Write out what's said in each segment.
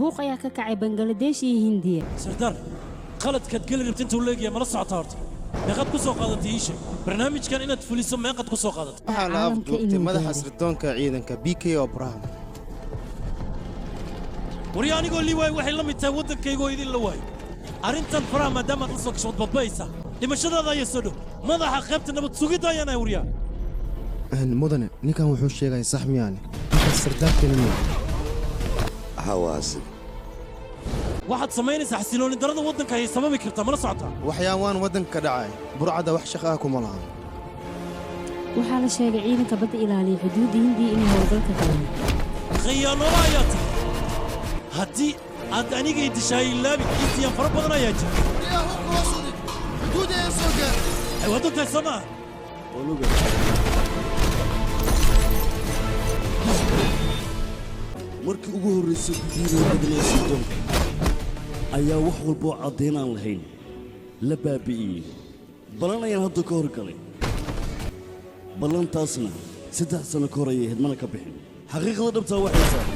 buuq ayaa ka kacay Bangladesh iyo Hindiya. Sardar qalad kad gal rabtin intuu leeyahay ma la socotaa horta meeqad ku soo qaadatay ii sheeg barnaamijkan inaad fuliso meeqad ku soo qaadatay waxaa la afduubtay madaxa sirdoonka ciidanka BK Abraham wari anigoo liiwaay waxay la mid tahay waddankaygoo idin la waay arrintan faraha maadaama aad la soo gashood badbaysa dhimashadaada ayaa soo dhow madaxa qaybta nabad sugidda ayaana wariyaa mudane ninkan wuxuu sheegay sax miyaane sardaarkeenna hawaasi waxaad samaynaysaa xasilooni darada waddanka ay sababi kartaa ma la socotaa waxyaawaan waddanka ka dhacay burcada wax shaqo ah kuma lahan waxaa la sheegay ciidanka badda ilaaliya xuduudda Hindiya inay howlgalka galaan khiyaanooba ayaa tahay haddii aad aniga idishaay laabi intiyan fara badan ayaa jira xuduudda soo gaar ay waddantahay samaa markii ugu horreysay gudiga badnaysa doonka ayaa wax walba oo caddayn aan lahayn la baabi'iyey ballan ayaan hadda ka horgalay ballantaasna 3 sano ka hor ayay ahayd mana ka bixin xaqiiqada dhabtaa waxaysaa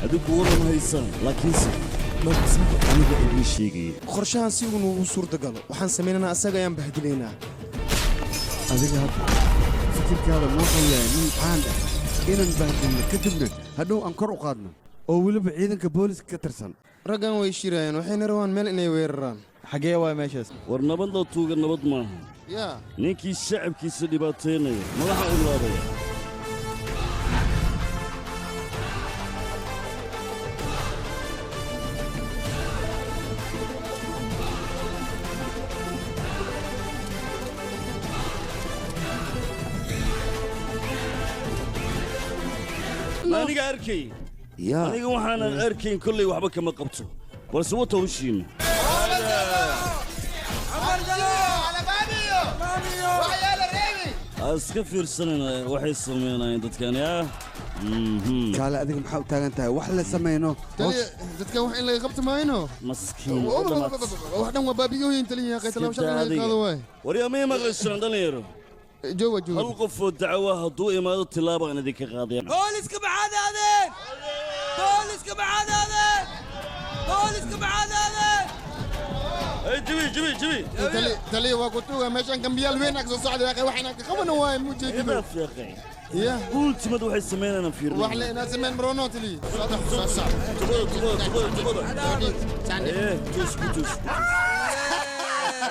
adinku waran haysaan laakiinse dhabta aniga idiin sheegaya qorshahan si uu ugu suurtagalo waxaan samaynaynaa asaga ayaan bahdilaynaa adiga hadda fikirkaada wuxuu yahay nin caan ah inaan bahdilno kadibna hadhow aan kor u qaadno oo weliba ciidanka booliska ka tirsan raggan way shirayaan waxayna rabaan meel inay weeraraan xagee waa meeshaas war nabadla tuuga nabad maaha yaa ninkii shacabkiisa dhibaataynaya madaxa u laadaya aniga arkay aniga waxaan arkayn kullay waxba kama qabto balse wata hushiina aska fiirsanayna waxay sameynayaan dadkani kaale adiga maxaa u taagan tahay wax la samayno dadkan wax in laga qabto maayno maskiin wax dhan waa baabiyoyin taliya qaytalaw shaqo laga qaado waay waryaamay maqlaysan dhalinyaro جوا هل قف الدعوة هدو إمادة تلابة أنا ذيك قاضي بوليس كبعاد هذين بوليس كبعاد هذين بوليس كبعاد هذين جبي تلي وقتوها ماشان كم بيال وينك صعد يا أخي وحنا كمان هو موجود يا أخي يا قلت ما دوحي سمين أنا في رجلي وحنا ناس من برونو تلي صح تبغى إيه توش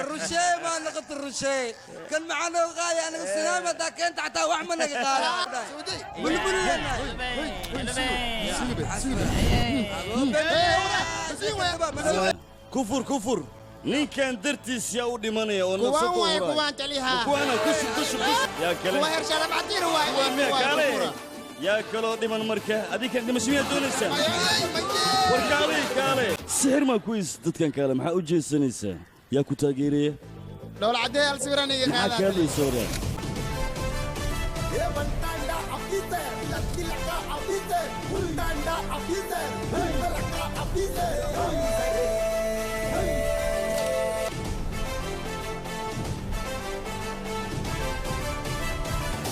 الرشاي ما لقط الرشاي كان معنا الغاية أنا السلامة ذاك أنت حتى وحمنا كفر نين كان درتيس يا ودي مانيا وانا كوان كوان تليها كوانا كش يا كلام كوان هرشالة بعدين هو يا كلو دي من مركه هذيك عندي مشمية دونيسا وركالي سحر ما كويس دتكن كلام maxaa u jeesanaysaa yaa ku taageeraya دول عدي السيران يا هذا maxaa ka soo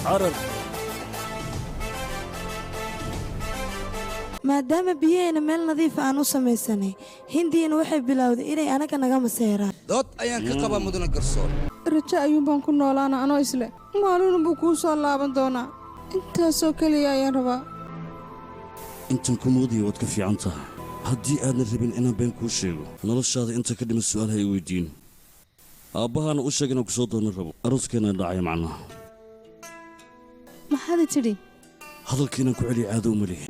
عرب maadaama biyaheena meel nadiif aan u samaysanay hindiyana waxay bilowday inay anaga naga maseeraan dood ayaan ka qabaa mudana garsoor rajo ayuunbaan ku noolaana anoo isle maalin buu kuu soo laaban doonaa intaasoo keliya ayaan rabaa intan ku muudaya waad ka fiican tahay haddii aadan rabin inaan been kuu sheego noloshaada inta ka dhiman su'aal hay weydiin aabbahaana u sheeg inaan ku soo doono rabo arooskeena dhacaya macnaha maxaad tidhi hadalkiinaan ku celiya caado uma lihi